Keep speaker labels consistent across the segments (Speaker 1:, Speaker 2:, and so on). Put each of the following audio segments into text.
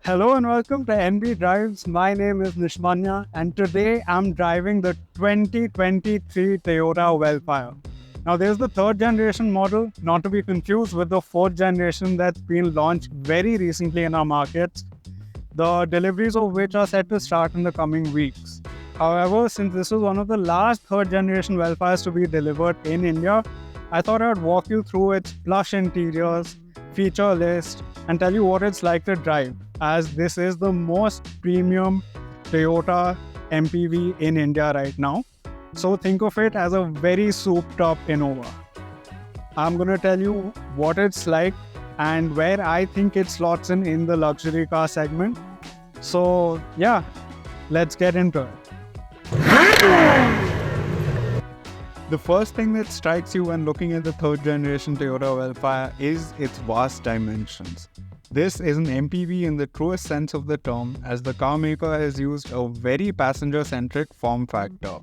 Speaker 1: Hello and welcome to NB Drives. My name is Nishmanya and today I'm driving the 2023 Toyota Wellfire. Now there's the third generation model, not to be confused with the fourth generation that's been launched very recently in our markets, the deliveries of which are set to start in the coming weeks. However, since this is one of the last third generation Wellfires to be delivered in India, I thought I'd walk you through its plush interiors, feature list, and tell you what it's like to drive, as this is the most premium Toyota MPV in India right now. So think of it as a very souped up Innova. I'm going to tell you what it's like and where I think it slots in the luxury car segment. So yeah, let's get into it. The first thing that strikes you when looking at the third generation Toyota Wellfire is its vast dimensions. This is an MPV in the truest sense of the term, as the car maker has used a very passenger-centric form factor,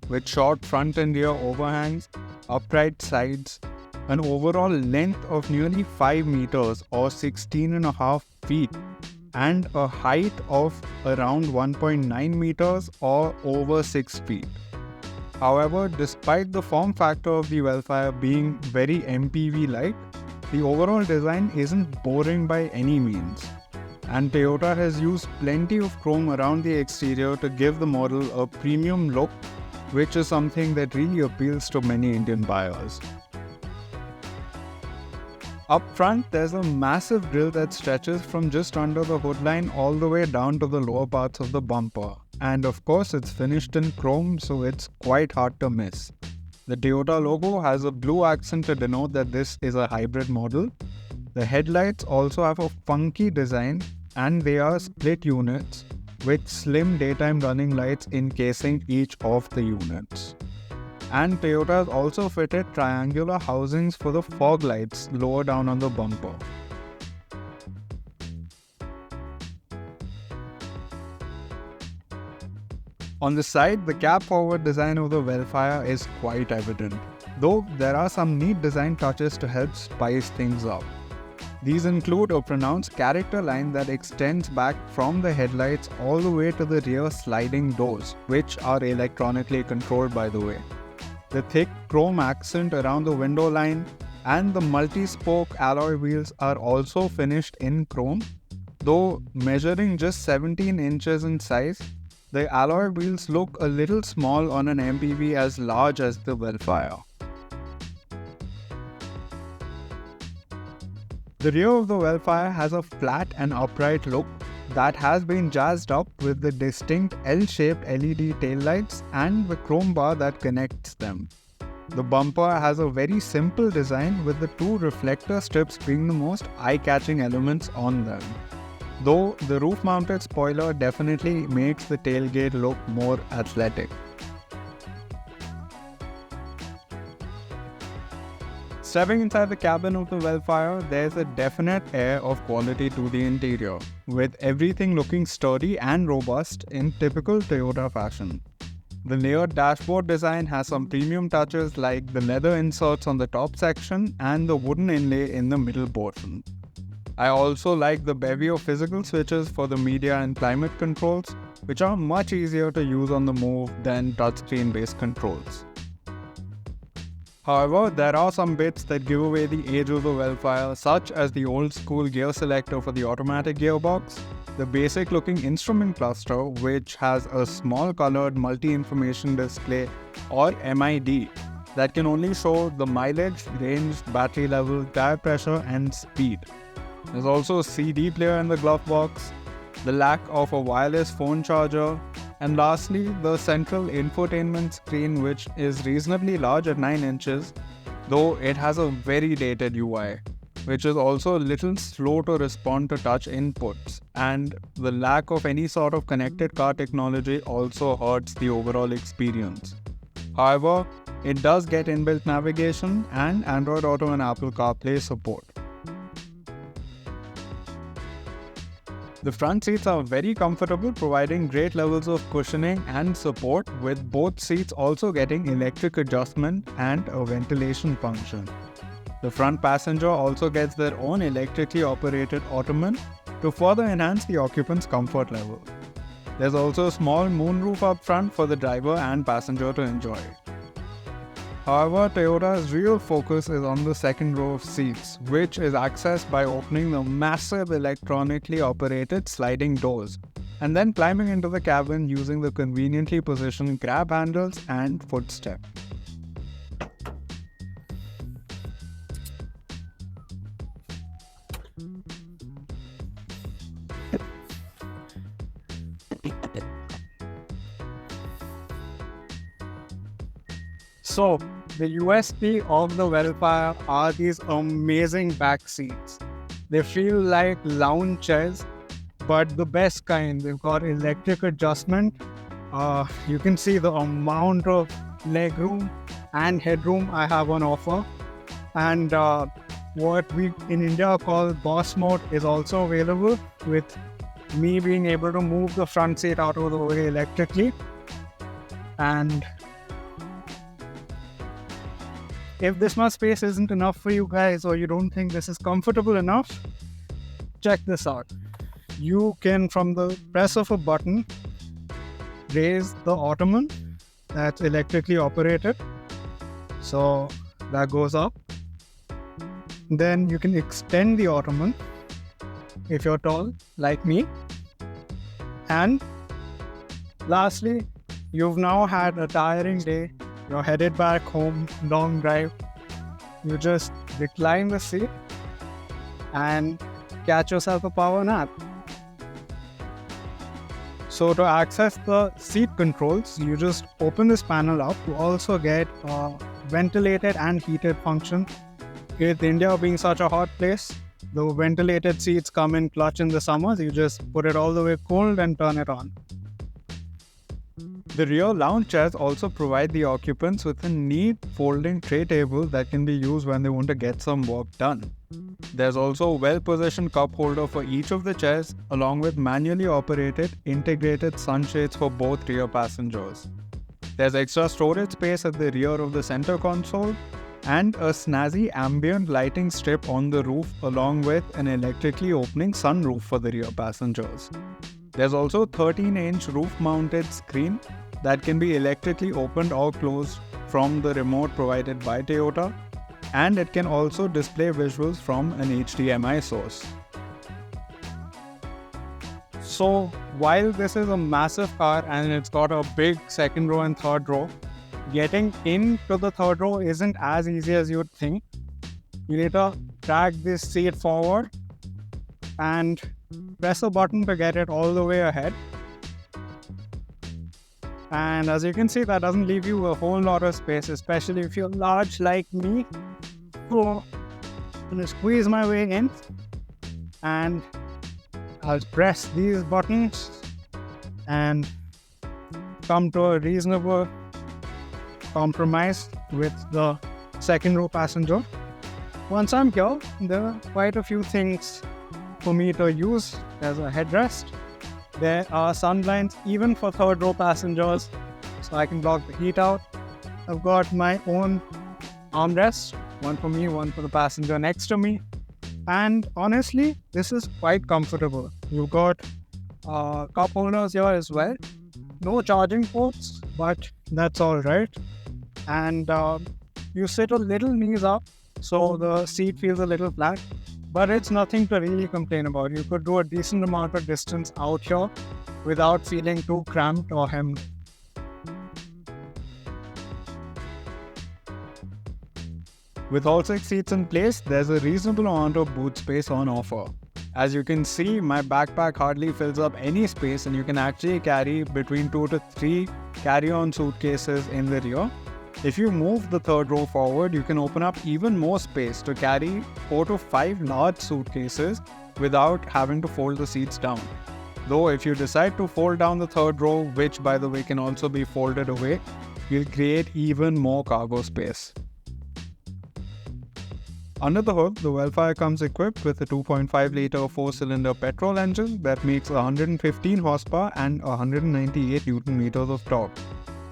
Speaker 1: with short front and rear overhangs, upright sides, an overall length of nearly 5 meters or 16.5 feet, and a height of around 1.9 meters or over 6 feet. However, despite the form factor of the Wellfire being very MPV-like, the overall design isn't boring by any means. And Toyota has used plenty of chrome around the exterior to give the model a premium look, which is something that really appeals to many Indian buyers. Up front, there's a massive grille that stretches from just under the hood line all the way down to the lower parts of the bumper. And of course, it's finished in chrome, so it's quite hard to miss. The Toyota logo has a blue accent to denote that this is a hybrid model. The headlights also have a funky design, and they are split units with slim daytime running lights encasing each of the units. And Toyota has also fitted triangular housings for the fog lights lower down on the bumper. On the side, the cab-forward design of the Wellfire is quite evident, though there are some neat design touches to help spice things up. These include a pronounced character line that extends back from the headlights all the way to the rear sliding doors, which are electronically controlled, by the way. The thick chrome accent around the window line and the multi-spoke alloy wheels are also finished in chrome, though measuring just 17 inches in size. The alloy wheels look a little small on an MPV as large as the Wellfire. The rear of the Wellfire has a flat and upright look that has been jazzed up with the distinct L-shaped LED taillights and the chrome bar that connects them. The bumper has a very simple design, with the two reflector strips being the most eye-catching elements on them. Though the roof-mounted spoiler definitely makes the tailgate look more athletic. Stepping inside the cabin of the Wellfire, there's a definite air of quality to the interior, with everything looking sturdy and robust in typical Toyota fashion. The layered dashboard design has some premium touches like the leather inserts on the top section and the wooden inlay in the middle portion. I also like the bevy of physical switches for the media and climate controls, which are much easier to use on the move than touchscreen based controls. However, there are some bits that give away the age of the Wellfire, such as the old school gear selector for the automatic gearbox, the basic looking instrument cluster, which has a small colored multi-information display or MID that can only show the mileage, range, battery level, tire pressure and speed. There's also a CD player in the glove box, the lack of a wireless phone charger, and lastly, the central infotainment screen, which is reasonably large at 9 inches, though it has a very dated UI, which is also a little slow to respond to touch inputs, and the lack of any sort of connected car technology also hurts the overall experience. However, it does get inbuilt navigation and Android Auto and Apple CarPlay support. The front seats are very comfortable, providing great levels of cushioning and support, with both seats also getting electric adjustment and a ventilation function. The front passenger also gets their own electrically operated ottoman,
Speaker 2: to further enhance the occupant's comfort level. There's also a small moonroof up front for the driver and passenger to enjoy. However, Toyota's real focus is on the second row of seats, which is accessed by opening the massive electronically operated sliding doors and then climbing into the cabin using the conveniently positioned grab handles and footstep.
Speaker 1: So, the USP of the Wellfire are these amazing back seats. They feel like lounge chairs, but the best kind. They've got electric adjustment. You can see the amount of legroom and headroom I have on offer. And what we in India call Boss Mode is also available, with me being able to move the front seat out of the way electrically. And if this much space isn't enough for you guys, or you don't think this is comfortable enough, check this out. You can, from the press of a button, raise the ottoman that's electrically operated. So that goes up. Then you can extend the ottoman if you're tall, like me. And lastly, you've now had a tiring day. You're headed back home, long drive. You just recline the seat and catch yourself a power nap. So to access the seat controls, you just open this panel up to also get a ventilated and heated function. With India being such a hot place, the ventilated seats come in clutch in the summers. You just put it all the way cold and turn it on.
Speaker 2: The rear lounge chairs also provide the occupants with a neat folding tray table that can be used when they want to get some work done. There's also a well-positioned cup holder for each of the chairs, along with manually operated integrated sunshades for both rear passengers. There's extra storage space at the rear of the center console and a snazzy ambient lighting strip on the roof, along with an electrically opening sunroof for the rear passengers. There's also a 13-inch roof-mounted screen that can be electrically opened or closed from the remote provided by Toyota, and it can also display visuals from an HDMI source.
Speaker 1: So while this is a massive car and it's got a big second row and third row, getting into the third row isn't as easy as you'd think. You need to drag this seat forward and press a button to get it all the way ahead. And as you can see, that doesn't leave you a whole lot of space, especially if you're large like me. So I'm going to squeeze my way in and I'll press these buttons and come to a reasonable compromise with the second row passenger. Once I'm here, there are quite a few things for me to use. There's a headrest. There are sunblinds even for third row passengers, so I can block the heat out. I've got my own armrest, one for me, one for the passenger next to me. And honestly, this is quite comfortable. You've got cup holders here as well. No charging ports, but that's all right. And you sit a little knees up, so the seat feels a little flat. But it's nothing to really complain about. You could do a decent amount of distance out here without feeling too cramped or hemmed.
Speaker 2: With all 6 seats in place, there's a reasonable amount of boot space on offer. As you can see, my backpack hardly fills up any space, and you can actually carry between 2 to 3 carry-on suitcases in the rear. If you move the third row forward, you can open up even more space to carry 4 to 5 large suitcases without having to fold the seats down. Though if you decide to fold down the third row, which by the way can also be folded away, you'll create even more cargo space. Under the hood, the Wellfire comes equipped with a 2.5-litre 4-cylinder petrol engine that makes 115 horsepower and 198 Nm of torque.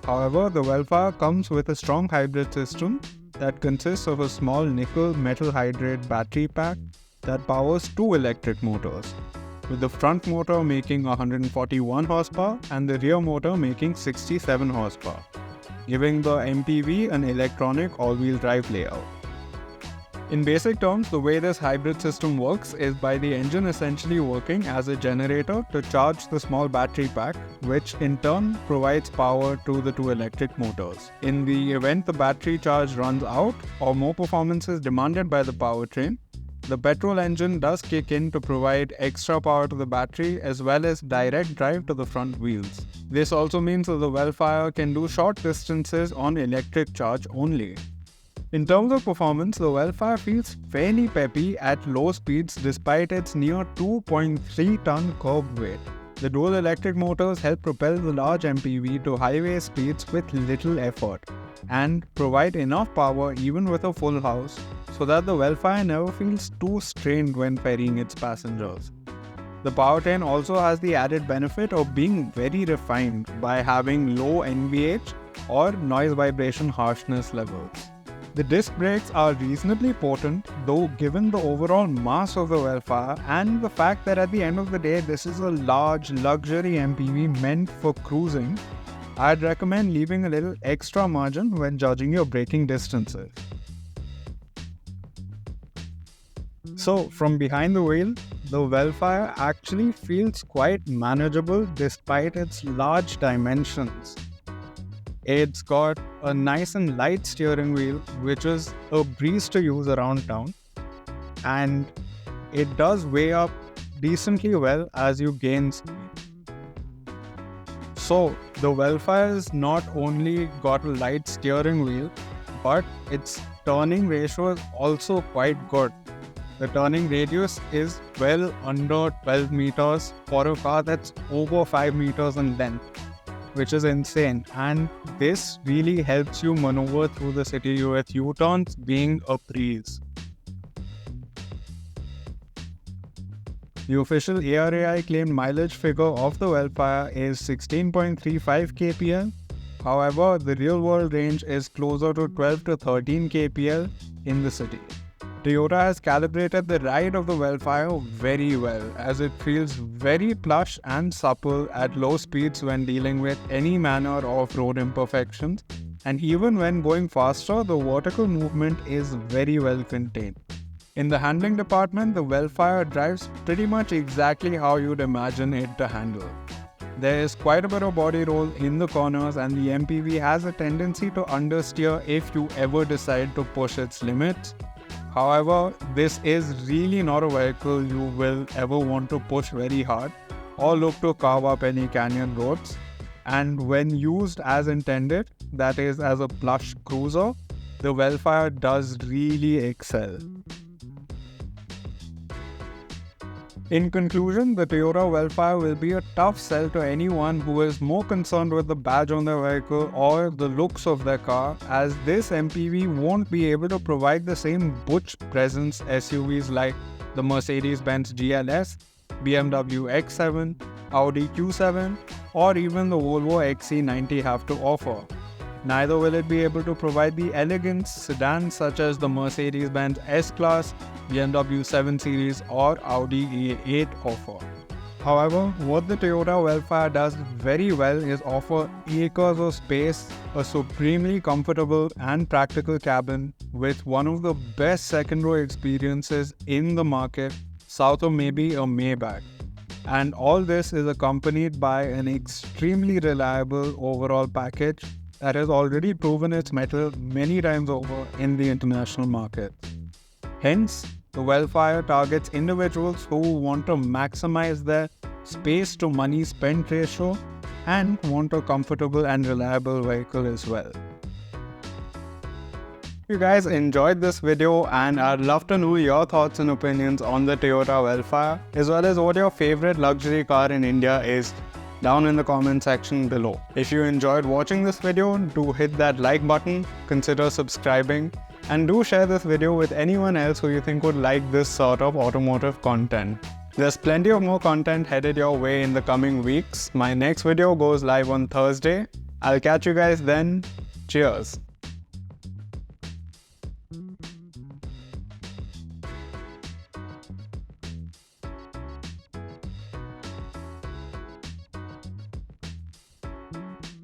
Speaker 2: However, the Wellfire comes with a strong hybrid system that consists of a small nickel metal hydride battery pack that powers 2 electric motors. with the front motor making 141 horsepower and the rear motor making 67 horsepower, giving the MPV an electronic all-wheel drive layout. In basic terms, the way this hybrid system works is by the engine essentially working as a generator to charge the small battery pack, which in turn provides power to the two electric motors. In the event the battery charge runs out or more performance is demanded by the powertrain, the petrol engine does kick in to provide extra power to the battery as well as direct drive to the front wheels. This also means that the Wellfire can do short distances on electric charge only. In terms of performance, the Wellfire feels fairly peppy at low speeds despite its near 2.3-ton curb weight. The dual electric motors help propel the large MPV to highway speeds with little effort and provide enough power even with a full house so that the Wellfire never feels too strained when ferrying its passengers. The powertrain also has the added benefit of being very refined by having low NVH or noise vibration harshness levels. The disc brakes are reasonably potent, though given the overall mass of the Wellfire and the fact that at the end of the day this is a large luxury MPV meant for cruising, I'd recommend leaving a little extra margin when judging your braking distances. So from behind the wheel, the Wellfire actually feels quite manageable despite its large dimensions. It's got a nice and light steering wheel, which is a breeze to use around town, and it does weigh up decently well as you gain speed. So the Wellfire has not only got a light steering wheel, but its turning ratio is also quite good. The turning radius is well under 12 meters for a car that's over 5 meters in length, which is insane, and this really helps you maneuver through the city with U-turns being a breeze. The official ARAI claimed mileage figure of the Wellfire is 16.35 kpl. However, the real-world range is closer to 12 to 13 kpl in the city. Toyota has calibrated the ride of the Wellfire very well, as it feels very plush and supple at low speeds when dealing with any manner of road imperfections, and even when going faster, the vertical movement is very well contained. In the handling department, the Wellfire drives pretty much exactly how you'd imagine it to handle. There is quite a bit of body roll in the corners, and the MPV has a tendency to understeer if you ever decide to push its limits. However, this is really not a vehicle you will ever want to push very hard or look to carve up any canyon roads. And when used as intended, that is as a plush cruiser, the Wellfire does really excel. In conclusion, the Toyota Wellfire will be a tough sell to anyone who is more concerned with the badge on their vehicle or the looks of their car, as this MPV won't be able to provide the same butch presence SUVs like the Mercedes-Benz GLS, BMW X7, Audi Q7, or even the Volvo XC90 have to offer. Neither will it be able to provide the elegance sedans such as the Mercedes-Benz S-Class, BMW 7 Series or Audi A8 offer. However, what the Toyota Wellfire does very well is offer acres of space, a supremely comfortable and practical cabin with one of the best second row experiences in the market, south of maybe a Maybach. And all this is accompanied by an extremely reliable overall package that has already proven its mettle many times over in the international market. Hence, the Wellfire targets individuals who want to maximize their space to money spent ratio and want a comfortable and reliable vehicle as well.
Speaker 1: If you guys enjoyed this video, and I'd love to know your thoughts and opinions on the Toyota Wellfire, as well as what your favorite luxury car in India is, down in the comment section below. If you enjoyed watching this video, do hit that like button, consider subscribing, and do share this video with anyone else who you think would like this sort of automotive content. There's plenty of more content headed your way in the coming weeks. My next video goes live on Thursday. I'll catch you guys then. Cheers.